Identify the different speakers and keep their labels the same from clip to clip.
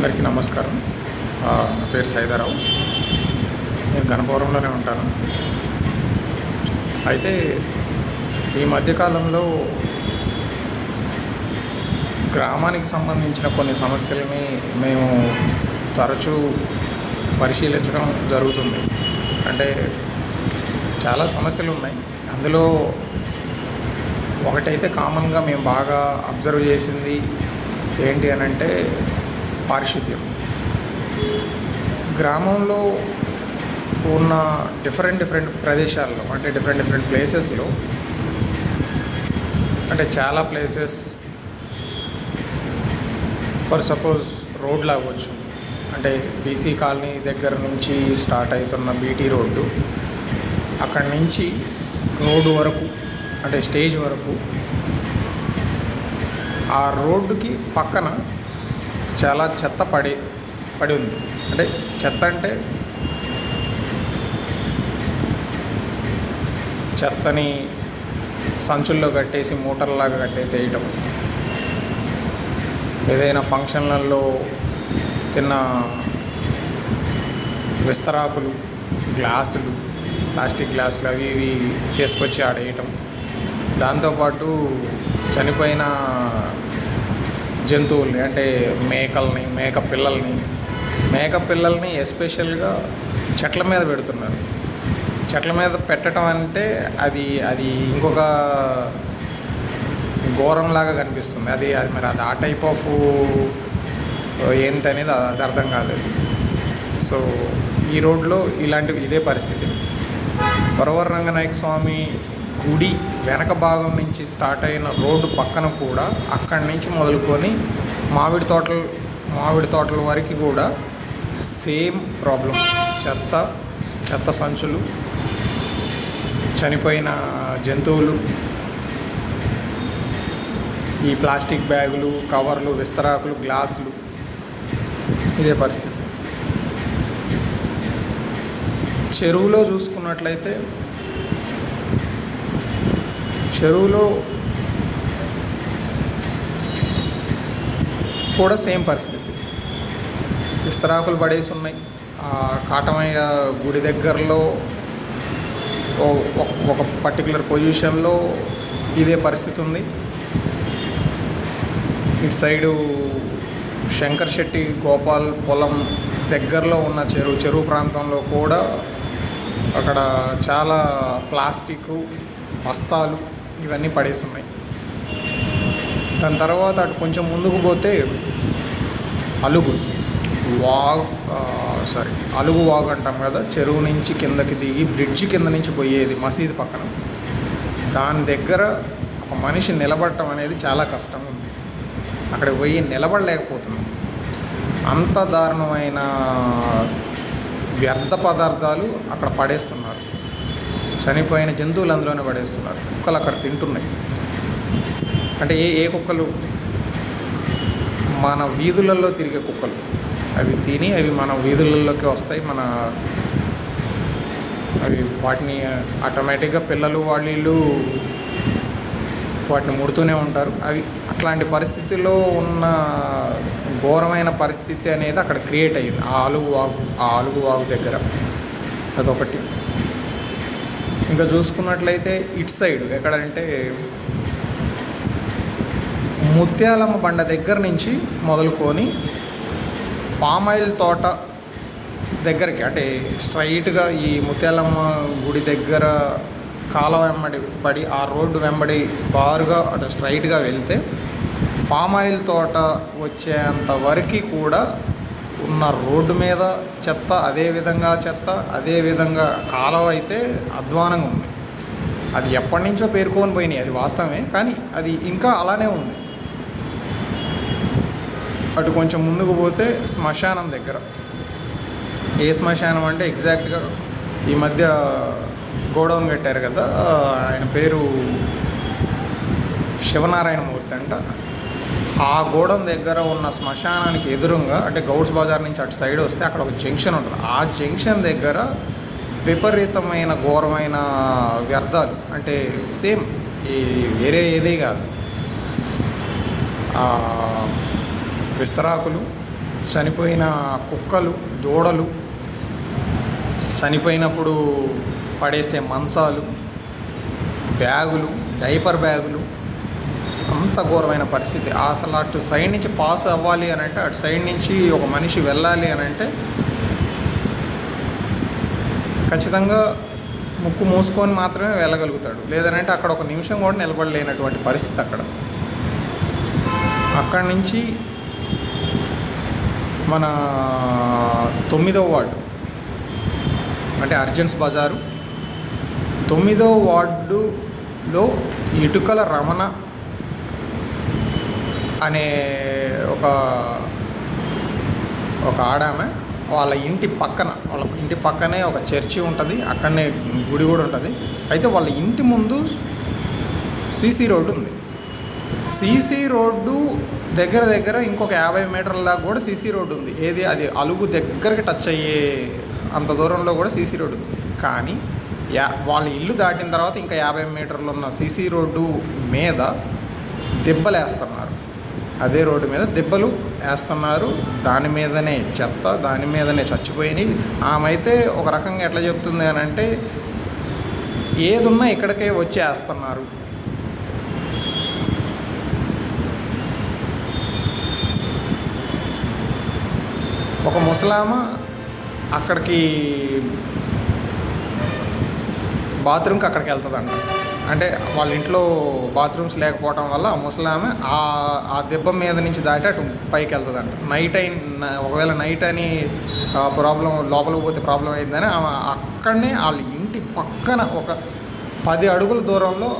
Speaker 1: అందరికీ నమస్కారం. నా పేరు సైదారావు. నేను గణపవరంలోనే ఉంటాను. అయితే ఈ మధ్యకాలంలో గ్రామానికి సంబంధించిన కొన్ని సమస్యలని మేము తరచూ పరిశీలించడం జరుగుతుంది. అంటే చాలా సమస్యలు ఉన్నాయి. అందులో ఒకటైతే కామన్గా మేము బాగా అబ్జర్వ్ చేసింది ఏంటి అని అంటే పారిశుద్ధ్యం. గ్రామంలో ఉన్న డిఫరెంట్ ప్రదేశాల్లో అంటే డిఫరెంట్ ప్లేసెస్లో అంటే చాలా ప్లేసెస్ ఫర్ సపోజ్ రోడ్లు అవ్వచ్చు. అంటే బీసీ కాలనీ దగ్గర నుంచి స్టార్ట్ అవుతున్న బీటీ రోడ్డు, అక్కడి నుంచి రోడ్డు వరకు అంటే స్టేజ్ వరకు ఆ రోడ్డుకి పక్కన చాలా చెత్త పడి ఉంది. అంటే చెత్త అంటే చెత్తని సంచుల్లో కట్టేసి మూటల్లాగా కట్టేసేయటం, ఏదైనా ఫంక్షన్లలో తిన్న విస్తరాకులు, గ్లాసులు, ప్లాస్టిక్ గ్లాసులు అవి ఇవి తీసుకొచ్చి ఆడేయటం, దాంతోపాటు చనిపోయిన జంతువుల్ని అంటే మేక పిల్లల్ని ఎస్పెషల్గా చెట్ల మీద పెడుతున్నారు. చెట్ల మీద పెట్టడం అంటే అది ఇంకొక ఘోరంలాగా కనిపిస్తుంది. అది మరి అది ఆ టైప్ ఆఫ్ ఏంటనేది అది అర్థం కాలేదు. సో ఈ రోడ్లో ఇదే పరిస్థితి. వరవర రంగనాయక స్వామి గుడి వెనక భాగం నుంచి స్టార్ట్ అయిన రోడ్డు పక్కన కూడా అక్కడి నుంచి మొదలుకొని మామిడి తోటల వరకు కూడా సేమ్ ప్రాబ్లం. చెత్త సంచులు, చనిపోయిన జంతువులు, ఈ ప్లాస్టిక్ బ్యాగులు, కవర్లు, విస్తరాకులు, గ్లాసులు, ఇదే పరిస్థితి. చెరువులో చూసుకున్నట్లయితే చెరువులో కూడా సేమ్ పరిస్థితి. విస్తరాకులు పడేసి ఉన్నాయి. కాటమయ్య గుడి దగ్గరలో ఒక పర్టికులర్ పొజిషన్లో ఇదే పరిస్థితి ఉంది. ఇటు సైడు శంకర్ శెట్టి గోపాల్ పొలం దగ్గరలో ఉన్న చెరువు ప్రాంతంలో కూడా అక్కడ చాలా ప్లాస్టిక్ బస్తాలు ఇవన్నీ పడేసి ఉన్నాయి. దాని తర్వాత అటు కొంచెం ముందుకు పోతే అలుగు వాగు అంటాం కదా, చెరువు నుంచి కిందకి దిగి బ్రిడ్జ్ కింద నుంచి పోయేది మసీదు పక్కన. దాని దగ్గర ఒక మనిషి నిలబడటం అనేది చాలా కష్టం ఉంది. అక్కడ పోయి నిలబడలేకపోతున్నాం. అంత దారుణమైన వ్యర్థ పదార్థాలు అక్కడ పడేస్తున్నారు. చనిపోయిన జంతువులు అందులోనే పడేస్తున్నారు. కుక్కలు అక్కడ తింటున్నాయి. అంటే ఏ కుక్కలు? మన వీధులలో తిరిగే కుక్కలు. అవి తిని మన వీధులలోకి వస్తాయి. వాటిని ఆటోమేటిక్గా పిల్లలు వాళ్ళు వాటిని ముడుతూనే ఉంటారు. అట్లాంటి పరిస్థితిలో ఉన్న ఘోరమైన పరిస్థితి అనేది అక్కడ క్రియేట్ అయ్యింది ఆ అలుగు వాగు దగ్గర. అదొకటి. ఇంకా చూసుకున్నట్లయితే ఇటు సైడ్ ఎక్కడంటే ముత్యాలమ్మ బండ దగ్గర నుంచి మొదలుకొని పామాయిల్ తోట దగ్గరికి అంటే స్ట్రైట్గా ఈ ముత్యాలమ్మ గుడి దగ్గర కాలువ వెంబడి పడి ఆ రోడ్డు వెంబడి బారుగా అటు స్ట్రైట్గా వెళ్తే పామాయిల్ తోట వచ్చేంత వరకు కూడా ఉన్న రోడ్డు మీద చెత్త, అదేవిధంగా కాలువ అయితే అధ్వానంగా ఉంది. అది ఎప్పటి నుంచో పేరుకొని పోయినాయి, అది వాస్తవమే. కానీ అది ఇంకా అలానే ఉంది. అటు కొంచెం ముందుకు పోతే శ్మశానం దగ్గర, ఏ శ్మశానం అంటే ఎగ్జాక్ట్గా ఈ మధ్య గోడౌన్ కట్టారు కదా, ఆయన పేరు శివనారాయణమూర్తి అంట. ఆ గోడౌన్ దగ్గర ఉన్న శ్మశానానికి ఎదురుగా అంటే గౌడ్స్ బజార్ నుంచి అటు సైడ్ వస్తే అక్కడ ఒక జంక్షన్ ఉంటుంది. ఆ జంక్షన్ దగ్గర విపరీతమైన ఘోరమైన వ్యర్థాలు అంటే సేమ్ ఈ వేరే ఏదే కాదు, విస్తరాకులు, చనిపోయిన కుక్కలు, దూడలు, చనిపోయినప్పుడు పడేసే మంచాలు, బ్యాగులు, డైపర్ బ్యాగులు, అంత ఘోరమైన పరిస్థితి. అసలు అటు సైడ్ నుంచి పాస్ అవ్వాలి అని అంటే, అటు సైడ్ నుంచి ఒక మనిషి వెళ్ళాలి అని అంటే ఖచ్చితంగా ముక్కు మూసుకొని మాత్రమే వెళ్ళగలుగుతాడు. లేదనంటే అక్కడ ఒక నిమిషం కూడా నిలబడలేనటువంటి పరిస్థితి అక్కడి నుంచి మన 9వ వార్డు అంటే అర్జెన్స్ బజారు 9వ వార్డులో ఇటుకల రమణ అనే ఒక ఆడామె వాళ్ళ ఇంటి పక్కనే ఒక చర్చి ఉంటుంది, అక్కడనే గుడి కూడా ఉంటుంది. అయితే వాళ్ళ ఇంటి ముందు సీసీ రోడ్డు ఉంది. సీసీ రోడ్డు దగ్గర ఇంకొక 50 మీటర్ల దాకా కూడా సీసీ రోడ్డు ఉంది. ఏది అది అలుగు దగ్గరికి టచ్ అయ్యే అంత దూరంలో కూడా సీసీ రోడ్డు ఉంది. కానీ వాళ్ళ ఇల్లు దాటిన తర్వాత ఇంకా 50 మీటర్లు ఉన్న సీసీ రోడ్డు మీద దెబ్బలు వేస్తున్నారు. అదే రోడ్డు మీద దెబ్బలు వేస్తున్నారు. దాని మీదనే చెత్త, దాని మీదనే చచ్చిపోయినాయి. ఆమె అయితే ఒక రకంగా ఎట్లా చెప్తుంది అని అంటే, ఏదున్నా ఇక్కడికే వచ్చి వేస్తున్నారు. ఒక ముసలామ అక్కడికి బాత్రూమ్కి అక్కడికి వెళ్తుందంట. అంటే వాళ్ళ ఇంట్లో బాత్రూమ్స్ లేకపోవడం వల్ల ఆ ముసలామె ఆ దెబ్బ మీద నుంచి దాటి అటు పైకి వెళ్తుందంట. ఒకవేళ నైట్ అని ప్రాబ్లం లోపలికి పోతే ప్రాబ్లం అయిందని ఆమె అక్కడనే వాళ్ళ ఇంటి పక్కన ఒక 10 అడుగుల దూరంలో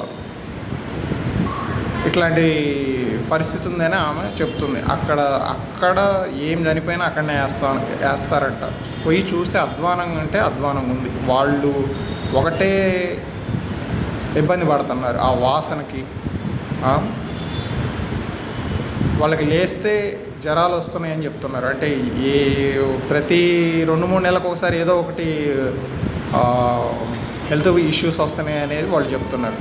Speaker 1: ఇట్లాంటి పరిస్థితి ఉందని ఆమె చెప్తుంది. అక్కడ ఏం చనిపోయినా అక్కడనే వేస్తారంట. పోయి చూస్తే అధ్వానంగా అంటే అధ్వానంగా ఉంది. వాళ్ళు ఒకటే ఇబ్బంది పడుతున్నారు ఆ వాసనకి. వాళ్ళకి లేస్తే జ్వరాలు వస్తున్నాయని చెప్తున్నారు. అంటే ప్రతి 2-3 నెలలకు ఒకసారి ఏదో ఒకటి హెల్త్ ఇష్యూస్ వస్తున్నాయి అనేది వాళ్ళు చెప్తున్నారు.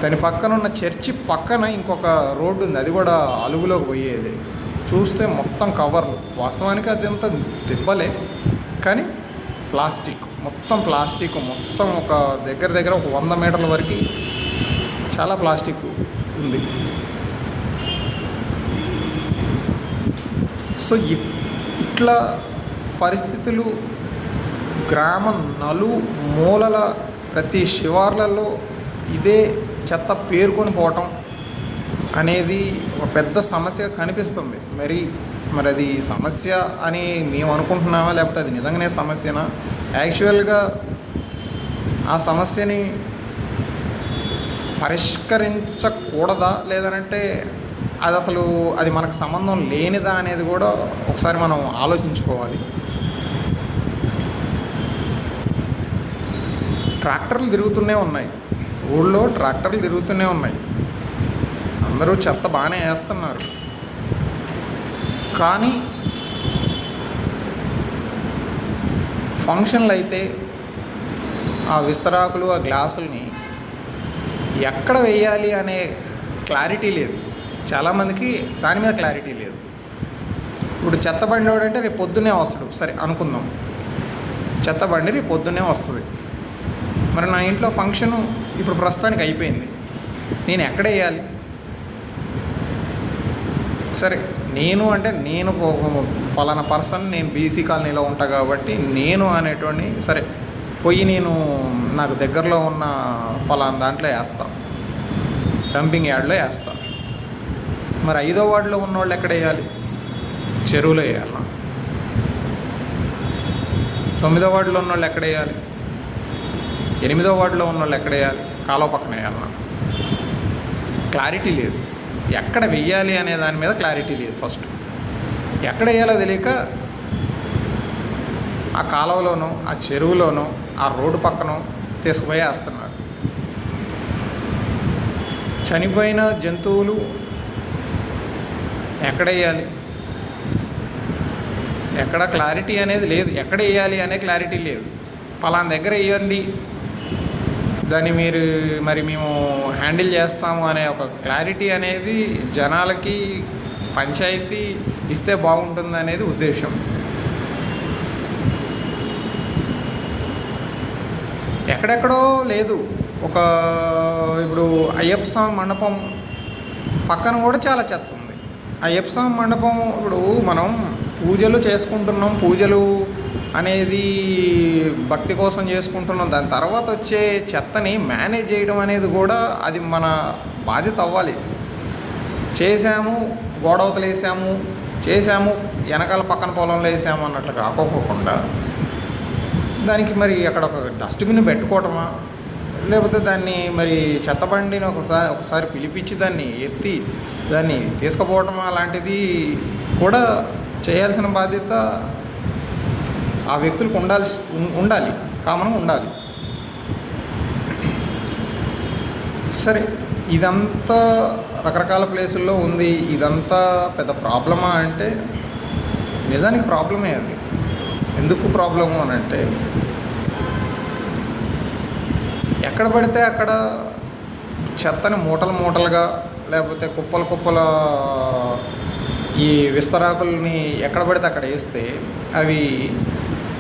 Speaker 1: దాని పక్కన ఉన్న చర్చి పక్కన ఇంకొక రోడ్డు ఉంది, అది కూడా అలుగులోకి పోయేది. చూస్తే మొత్తం కవర్లు, వాస్తవానికి అదంతా దెబ్బలే కానీ ప్లాస్టిక్ మొత్తం ఒక దగ్గర ఒక 100 మీటర్ల వరకు చాలా ప్లాస్టిక్ ఉంది. సో ఇట్లా పరిస్థితులు గ్రామం నలుమూలల ప్రతి శివార్లలో ఇదే చెత్త పేరుకొని పోవటం అనేది ఒక పెద్ద సమస్య కనిపిస్తుంది. మరి అది సమస్య అని మేము అనుకుంటున్నామా, లేకపోతే అది నిజంగానే సమస్యనా? యాక్చువల్గా ఆ సమస్యని పరిష్కరించకూడదా, లేదంటే అది మనకు సంబంధం లేనిదా అనేది కూడా ఒకసారి మనం ఆలోచించుకోవాలి. ట్రాక్టర్లు తిరుగుతూనే ఉన్నాయి, ఊళ్ళో ట్రాక్టర్లు తిరుగుతూనే ఉన్నాయి. అందరూ చెత్త బాగానే వేస్తున్నారు. కానీ ఫంక్షన్లు అయితే ఆ విస్తరాకులు, ఆ గ్లాసుల్ని ఎక్కడ వేయాలి అనే క్లారిటీ లేదు. చాలామందికి దాని మీద క్లారిటీ లేదు. ఇప్పుడు చెత్త బండి వాడంటే రేపు పొద్దున్నే వస్తాడు, సరే అనుకుందాం. చెత్త బండి రేపు పొద్దున్నే వస్తుంది. మరి నా ఇంట్లో ఫంక్షను ఇప్పుడు ప్రస్తుతానికి అయిపోయింది, నేను ఎక్కడ వేయాలి? సరే నేను పలానా పర్సన్, నేను బీసీ కాలనీలో ఉంటా కాబట్టి నేను అనేటువంటి సరే పోయి నాకు దగ్గరలో ఉన్న పలానా దాంట్లో వేస్తా, డంపింగ్ యార్డ్లో వేస్తా. మరి 5వ వార్డులో ఉన్నవాళ్ళు ఎక్కడ వేయాలి? చెరువులో వేయాలా? 9వ వార్డులో ఉన్నవాళ్ళు ఎక్కడ వేయాలి? 8వ వార్డులో ఉన్నవాళ్ళు ఎక్కడ వేయాలి? కాలువ పక్కన వేయాలన్నా? క్లారిటీ లేదు. ఎక్కడ వెయ్యాలి అనే దాని మీద క్లారిటీ లేదు. ఫస్ట్ ఎక్కడ వేయాలో తెలియక ఆ కాలువలోనో, ఆ చెరువులోనో, ఆ రోడ్డు పక్కనో తీసుకుపోయి వేస్తున్నారు. చనిపోయిన జంతువులు ఎక్కడ వేయాలి? ఎక్కడ క్లారిటీ అనేది లేదు. ఎక్కడ వేయాలి అనే క్లారిటీ లేదు. పలానా దగ్గర వేయండి, దాన్ని మేము హ్యాండిల్ చేస్తాము అనే ఒక క్లారిటీ అనేది జనాలకి పంచాయతీ ఇస్తే బాగుంటుంది అనేది ఉద్దేశం. ఎక్కడెక్కడో లేదు. ఇప్పుడు అయ్యప్ప స్వామి మండపం పక్కన కూడా చాలా చెత్త ఉంది. అయ్యప్ప స్వామి మండపం ఇప్పుడు మనం పూజలు చేసుకుంటున్నాం, పూజలు అనేది భక్తి కోసం చేసుకుంటున్నాం. దాని తర్వాత వచ్చే చెత్తని మేనేజ్ చేయడం అనేది కూడా అది మన బాధ్యత అవ్వాలి. చేసాము, గోడవతలు చేసాము, వెనకాల పక్కన పొలంలో వేసాము అన్నట్లు కాకోకుండా దానికి మరి అక్కడ ఒక డస్ట్బిన్ పెట్టుకోవటమా, లేకపోతే దాన్ని మరి చెత్తబండిని ఒకసారి పిలిపించి దాన్ని ఎత్తి దాన్ని తీసుకుపోవటమా లాంటిది కూడా చేయాల్సిన బాధ్యత ఆ వ్యక్తులకు ఉండాలి, కామన్గా ఉండాలి. సరే, ఇదంతా రకరకాల ప్లేసుల్లో ఉంది. ఇదంతా పెద్ద ప్రాబ్లమా అంటే నిజానికి ప్రాబ్లమే. అది ఎందుకు ప్రాబ్లము అని అంటే ఎక్కడ పడితే అక్కడ చెత్తని మూటలుగా లేకపోతే కుప్పల ఈ విస్తరాకుల్ని ఎక్కడ పడితే అక్కడ వేస్తే అవి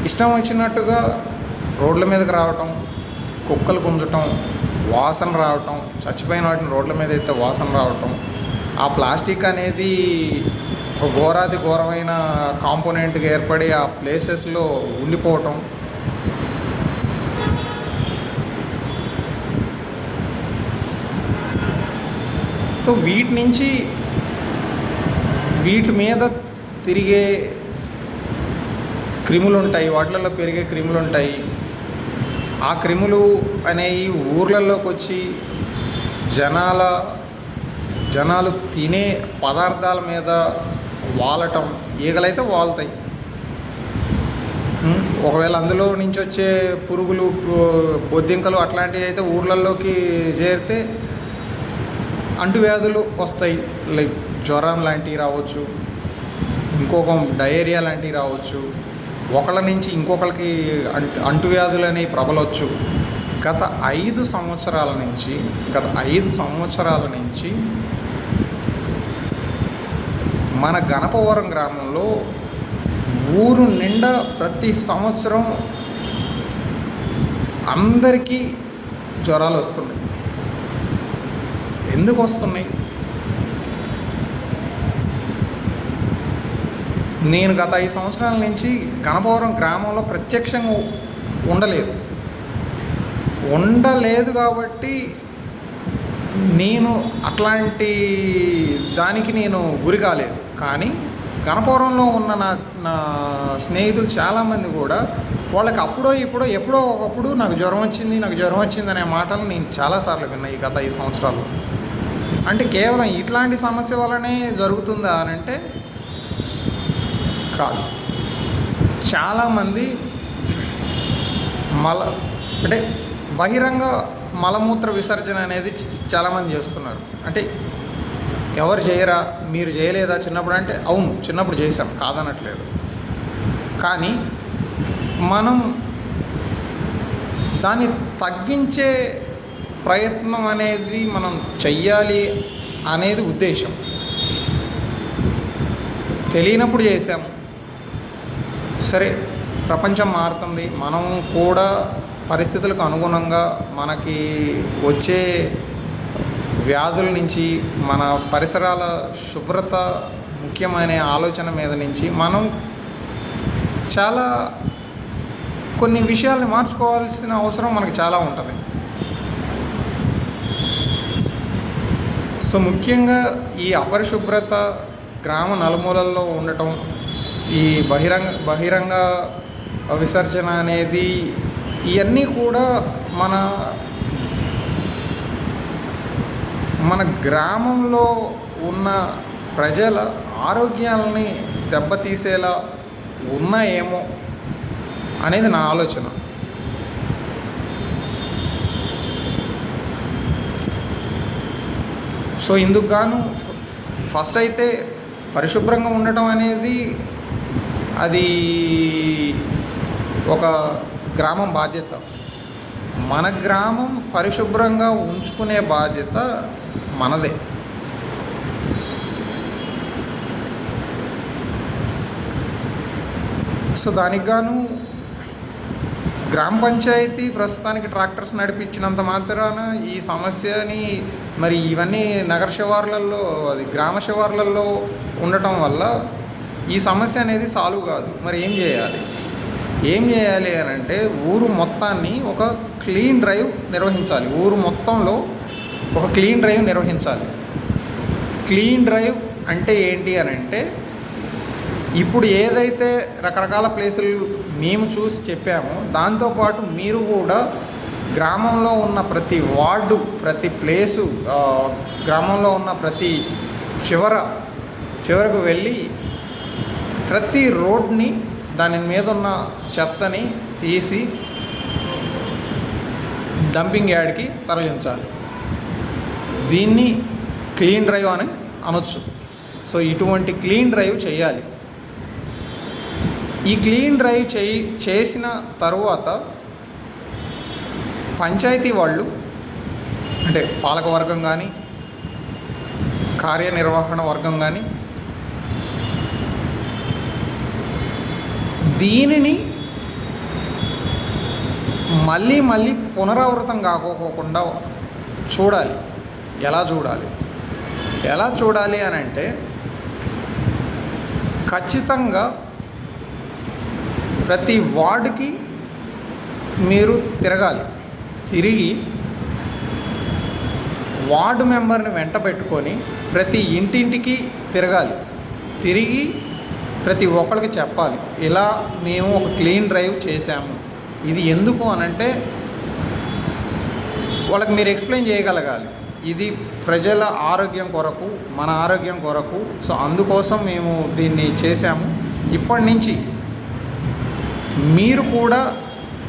Speaker 1: ఇష్టం వచ్చినట్టుగా రోడ్ల మీదకి రావటం, కుక్కలు గుంజటం, వాసన రావటం, చచ్చిపోయిన వాటిని రోడ్ల మీద అయితే వాసన రావటం, ఆ ప్లాస్టిక్ అనేది ఒక ఘోరాతి ఘోరమైన కాంపోనెంట్గా ఏర్పడి ఆ ప్లేసెస్లో ఉండిపోవటం. సో వీటి మీద తిరిగే క్రిములు ఉంటాయి, వాటిలలో పెరిగే క్రిములు ఉంటాయి. ఆ క్రిములు అనేవి ఊర్లలోకి వచ్చి జనాలు తినే పదార్థాల మీద వాలటం. ఈగలైతే వాలుతాయి. ఒకవేళ అందులో నుంచి వచ్చే పురుగులు, బొద్దింకలు అట్లాంటివి అయితే ఊర్లలోకి చేరితే అంటువ్యాధులు వస్తాయి. లైక్ జ్వరం లాంటివి రావచ్చు, ఇంకొక డయేరియా లాంటివి రావచ్చు, ఒకళ్ళ నుంచి ఇంకొకరికి అంటువ్యాధులు అనేవి ప్రబలవచ్చు. గత 5 సంవత్సరాల నుంచి మన గణపవరం గ్రామంలో ఊరు నిండా ప్రతి సంవత్సరం అందరికీ జ్వరాలు వస్తున్నాయి. ఎందుకు వస్తున్నాయి? నేను గత 5 సంవత్సరాల నుంచి గణపవరం గ్రామంలో ప్రత్యక్షంగా ఉండలేదు కాబట్టి నేను అట్లాంటి దానికి నేను గురి కాలేదు. కానీ గణపవరంలో ఉన్న నా స్నేహితులు చాలామంది కూడా వాళ్ళకి అప్పుడో ఇప్పుడో ఎప్పుడో ఒకప్పుడు నాకు జ్వరం వచ్చింది అనే మాటలు నేను చాలాసార్లు విన్నాను ఈ గత 5 సంవత్సరాలు. అంటే కేవలం ఇట్లాంటి సమస్య వల్లనే జరుగుతుందా అని అంటే కాదు. చాలామంది అంటే బహిరంగ మలమూత్ర విసర్జన అనేది చాలామంది చేస్తున్నారు. అంటే ఎవరు చేయరా, మీరు చేయలేదా చిన్నప్పుడు అంటే అవును, చిన్నప్పుడు చేసాం, కాదనట్లేదు. కానీ మనం దాన్ని తగ్గించే ప్రయత్నం అనేది మనం చెయ్యాలి అనేది ఉద్దేశం. తెలియనప్పుడు చేసాం. సరే, ప్రపంచం మారుతుంది, మనం కూడా పరిస్థితులకు అనుగుణంగా మనకి వచ్చే వ్యాధుల నుంచి, మన పరిసరాల శుభ్రత ముఖ్యమైన ఆలోచన మీద నుంచి మనం చాలా కొన్ని విషయాల్ని మార్చుకోవాల్సిన అవసరం మనకు చాలా ఉంటుంది. సో ముఖ్యంగా ఈ అపరిశుభ్రత గ్రామ నలుమూలల్లో ఉండటం, ఈ బహిరంగ విసర్జన అనేది, ఇవన్నీ కూడా మన గ్రామంలో ఉన్న ప్రజల ఆరోగ్యాలని దెబ్బతీసేలా ఉన్నాయేమో అనేది నా ఆలోచన. సో ఇందుకు గాను ఫస్ట్ అయితే పరిశుభ్రంగా ఉండటం అనేది అది ఒక గ్రామం బాధ్యత. మన గ్రామం పరిశుభ్రంగా ఉంచుకునే బాధ్యత మనదే. సో దానికి గాను గ్రామ పంచాయతీ ప్రస్తుతానికి ట్రాక్టర్స్ నడిపించినంత మాత్రాన ఈ సమస్యని మరి ఇవన్నీ నగర శివార్లలో అది గ్రామ శివార్లలో ఉండటం వల్ల ఈ సమస్య అనేది సాల్వ్ కాదు. మరి ఏం చేయాలి అని అంటే ఊరు మొత్తాన్ని ఒక క్లీన్ డ్రైవ్ నిర్వహించాలి. ఊరు మొత్తంలో ఒక క్లీన్ డ్రైవ్ నిర్వహించాలి. క్లీన్ డ్రైవ్ అంటే ఏంటి అని అంటే ఇప్పుడు ఏదైతే రకరకాల ప్లేసులు మేము చూసి చెప్పామో దాంతోపాటు మీరు కూడా గ్రామంలో ఉన్న ప్రతి వార్డు, ప్రతి ప్లేసు, గ్రామంలో ఉన్న ప్రతి చివరకు వెళ్ళి ప్రతి రోడ్ని దాని మీద ఉన్న చెత్తని తీసి డంపింగ్ యార్డ్కి తరలించాలి. దీన్ని క్లీన్ డ్రైవ్ అని అనొచ్చు. సో ఇటువంటి క్లీన్ డ్రైవ్ చేయాలి. ఈ క్లీన్ డ్రైవ్ చేసిన తరువాత పంచాయతీ వాళ్ళు అంటే పాలకవర్గం కానీ కార్యనిర్వహణ వర్గం కానీ దీనిని మళ్ళీ పునరావృతం కాకోకుండా చూడాలి. ఎలా చూడాలి అని అంటే ఖచ్చితంగా ప్రతి వార్డుకి మీరు తిరిగి వార్డు మెంబర్ని వెంట పెట్టుకొని ప్రతి ఇంటింటికి తిరిగి ప్రతి ఒక్కరికి చెప్పాలి, ఇలా మేము ఒక క్లీన్ డ్రైవ్ చేశాము. ఇది ఎందుకు అనంటే వాళ్ళకి మీరు ఎక్స్ప్లెయిన్ చేయగలగాలి. ఇది ప్రజల ఆరోగ్యం కొరకు, మన ఆరోగ్యం కొరకు. సో అందుకోసం మేము దీన్ని చేశాము. ఇప్పటి నుంచి మీరు కూడా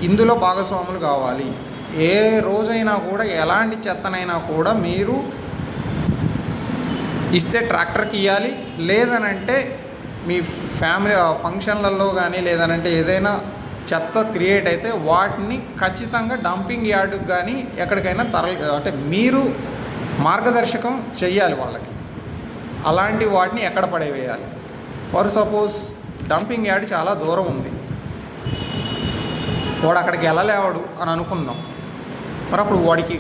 Speaker 1: ఇందులో భాగస్వాములు కావాలి. ఏ రోజైనా కూడా ఎలాంటి చెత్తనైనా కూడా మీరు ఇస్తే ట్రాక్టర్కి ఇవ్వాలి. లేదనంటే మీ ఫ్యామిలీ ఫంక్షన్లలో కానీ లేదనంటే ఏదైనా చెత్త క్రియేట్ అయితే వాటిని ఖచ్చితంగా డంపింగ్ యార్డుకి కానీ ఎక్కడికైనా అంటే మీరు మార్గదర్శకం చెయ్యాలి వాళ్ళకి. అలాంటి వాటిని ఎక్కడ పడేవేయాలి. ఫర్ సపోజ్ డంపింగ్ యార్డ్ చాలా దూరం ఉంది, వాడు అక్కడికి వెళ్ళలేవాడు అని అనుకుందాం. మరి అప్పుడు వాడికి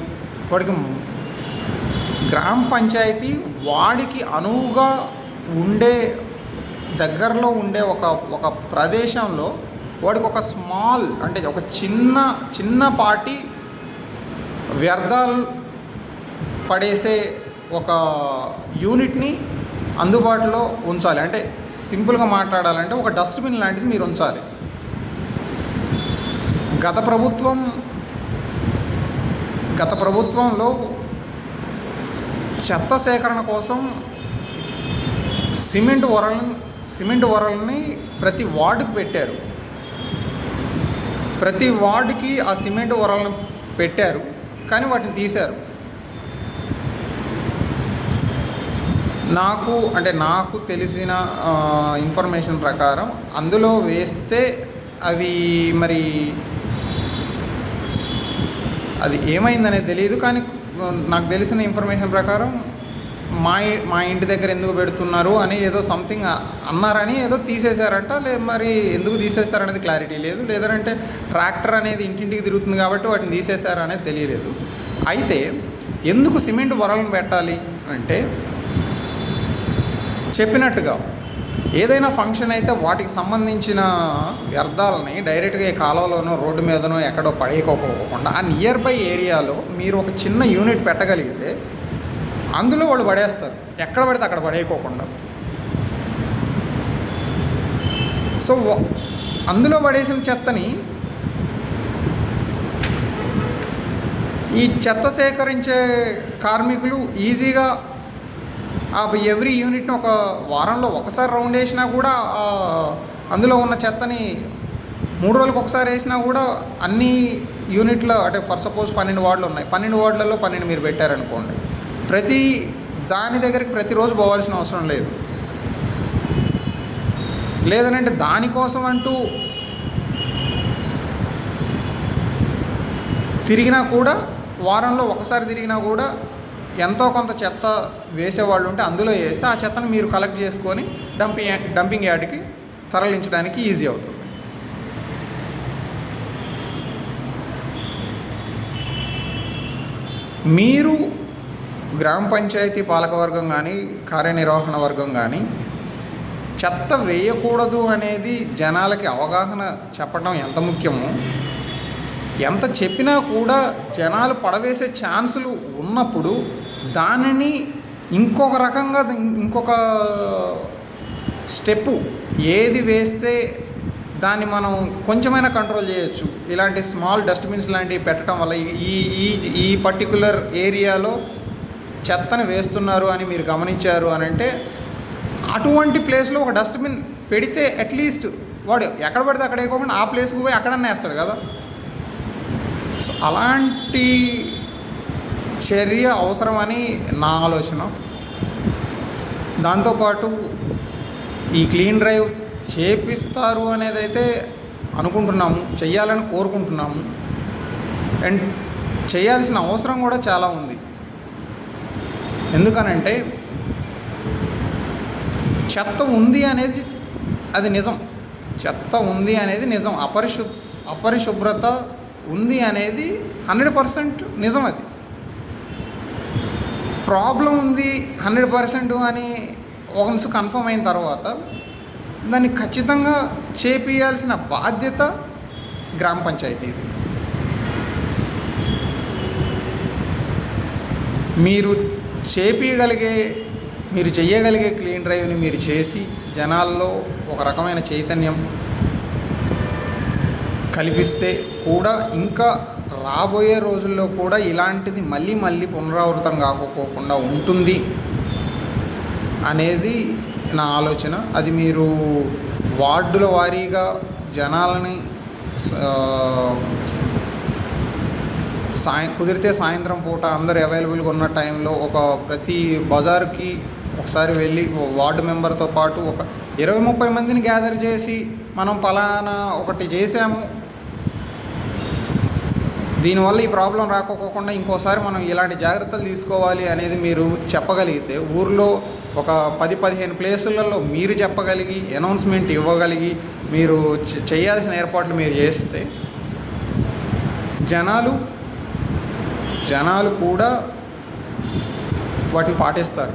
Speaker 1: గ్రామ పంచాయతీ వాడికి అనువుగా ఉండే దగ్గరలో ఉండే ఒక ప్రదేశంలో వాడికి ఒక స్మాల్ అంటే ఒక చిన్నపాటి వ్యర్థాలు పడేసే ఒక యూనిట్ని అందుబాటులో ఉంచాలి. అంటే సింపుల్గా మాట్లాడాలంటే ఒక డస్ట్బిన్ లాంటిది మీరు ఉంచాలి. గత ప్రభుత్వంలో చెత్త సేకరణ కోసం సిమెంట్ వరల్ని ప్రతి వార్డుకి పెట్టారు. ప్రతి వార్డుకి ఆ సిమెంట్ వరల్ని పెట్టారు, కానీ వాటిని తీశారు. నాకు తెలిసిన ఇన్ఫర్మేషన్ ప్రకారం అందులో వేస్తే అవి మరి అది ఏమైందనేది తెలియదు. కానీ నాకు తెలిసిన ఇన్ఫర్మేషన్ ప్రకారం మా ఇంటి దగ్గర ఎందుకు పెడుతున్నారు అని ఏదో సంథింగ్ అన్నారని ఏదో తీసేశారంట. మరి ఎందుకు తీసేశారనేది క్లారిటీ లేదు. లేదంటే ట్రాక్టర్ అనేది ఇంటింటికి తిరుగుతుంది కాబట్టి వాటిని తీసేశారనేది తెలియలేదు. అయితే ఎందుకు సిమెంట్ వరలను పెట్టాలి అంటే చెప్పినట్టుగా ఏదైనా ఫంక్షన్ అయితే వాటికి సంబంధించిన వ్యర్థాలని డైరెక్ట్గా ఈ కాలువలోనో రోడ్డు మీదనో ఎక్కడో పడేయకోకుండా ఆ నియర్ బై ఏరియాలో మీరు ఒక చిన్న యూనిట్ పెట్టగలిగితే అందులో వాళ్ళు పడేస్తారు, ఎక్కడ పడితే అక్కడ పడేయకోకుండా. సో అందులో పడేసిన చెత్తని ఈ చెత్త సేకరించే కార్మికులు ఈజీగా ఎవ్రీ యూనిట్ని ఒక వారంలో ఒకసారి రౌండ్ వేసినా కూడా అందులో ఉన్న చెత్తని 3 రోజులకు ఒకసారి వేసినా కూడా అన్ని యూనిట్లో అంటే ఫర్ సపోజ్ 12 వార్డులు ఉన్నాయి, 12 వార్డులలో 12 మీరు పెట్టారనుకోండి, ప్రతి దాని దగ్గరికి ప్రతిరోజు పోవాల్సిన అవసరం లేదు. లేదనంటే దానికోసం అంటూ తిరిగినా కూడా వారంలో ఒకసారి తిరిగినా కూడా ఎంతో కొంత చెత్త వేసేవాళ్ళు ఉంటే అందులో వేస్తే ఆ చెత్తను మీరు కలెక్ట్ చేసుకొని డంపింగ్ యార్డ్కి తరలించడానికి ఈజీ అవుతుంది. మీరు గ్రామ పంచాయతీ పాలకవర్గం కానీ కార్యనిర్వహణ వర్గం కానీ చెత్త వేయకూడదు అనేది జనాలకి అవగాహన చెప్పడం ఎంత ముఖ్యమో, ఎంత చెప్పినా కూడా జనాలు పడవేసే ఛాన్సులు ఉన్నప్పుడు దానిని ఇంకొక రకంగా ఇంకొక స్టెప్పు ఏది వేస్తే దాన్ని మనం కొంచెమైనా కంట్రోల్ చేయొచ్చు. ఇలాంటి స్మాల్ డస్ట్బిన్స్ లాంటివి పెట్టడం వల్ల ఈ ఈ ఈ పర్టికులర్ ఏరియాలో చెత్తను వేస్తున్నారు అని మీరు గమనించారు అని అంటే అటువంటి ప్లేస్లో ఒక డస్ట్బిన్ పెడితే అట్లీస్ట్ వాడు ఎక్కడ పడితే అక్కడ వేయకుండా ఆ ప్లేస్కి పోయి అక్కడనే వేస్తాడు కదా. సో అలాంటి చర్య అవసరమని నా ఆలోచన. దాంతోపాటు ఈ క్లీన్ డ్రైవ్ చేపిస్తారు అనేది అయితే అనుకుంటున్నాము, చెయ్యాలని కోరుకుంటున్నాము. అండ్ చేయాల్సిన అవసరం కూడా చాలా ఉంది. ఎందుకనంటే చెత్త ఉంది అనేది అది నిజం, చెత్త ఉంది అనేది నిజం, అపరిశుభ్రత ఉంది అనేది 100% నిజం. అది ప్రాబ్లం ఉంది 100% అని వన్స్ కన్ఫర్మ్ అయిన తర్వాత దాన్ని ఖచ్చితంగా చేపియాల్సిన బాధ్యత గ్రామ పంచాయతీది. మీరు మీరు చేయగలిగే క్లీన్ డ్రైవ్ని మీరు చేసి జనాల్లో ఒక రకమైన చైతన్యం కల్పిస్తే కూడా ఇంకా రాబోయే రోజుల్లో కూడా ఇలాంటిది మళ్ళీ మళ్ళీ పునరావృతం కాకపోకుండా ఉంటుంది అనేది నా ఆలోచన. అది మీరు వార్డుల వారీగా జనాలని కుదిరితే సాయంత్రం పూట అందరు అవైలబుల్గా ఉన్న టైంలో ఒక ప్రతి బజార్కి ఒకసారి వెళ్ళి వార్డు మెంబర్తో పాటు ఒక 20-30 మందిని గ్యాదర్ చేసి మనం పలానా ఒకటి చేసాము, దీనివల్ల ఈ ప్రాబ్లం రాకపోకుండా ఇంకోసారి మనం ఇలాంటి జాగ్రత్తలు తీసుకోవాలి అనేది మీరు చెప్పగలిగితే, ఊర్లో ఒక 10-15 ప్లేసులలో మీరు చెప్పగలిగి అనౌన్స్మెంట్ ఇవ్వగలిగి మీరు చేయాల్సిన ఏర్పాట్లు మీరు చేస్తే జనాలు కూడా వాటిని పాటిస్తారు.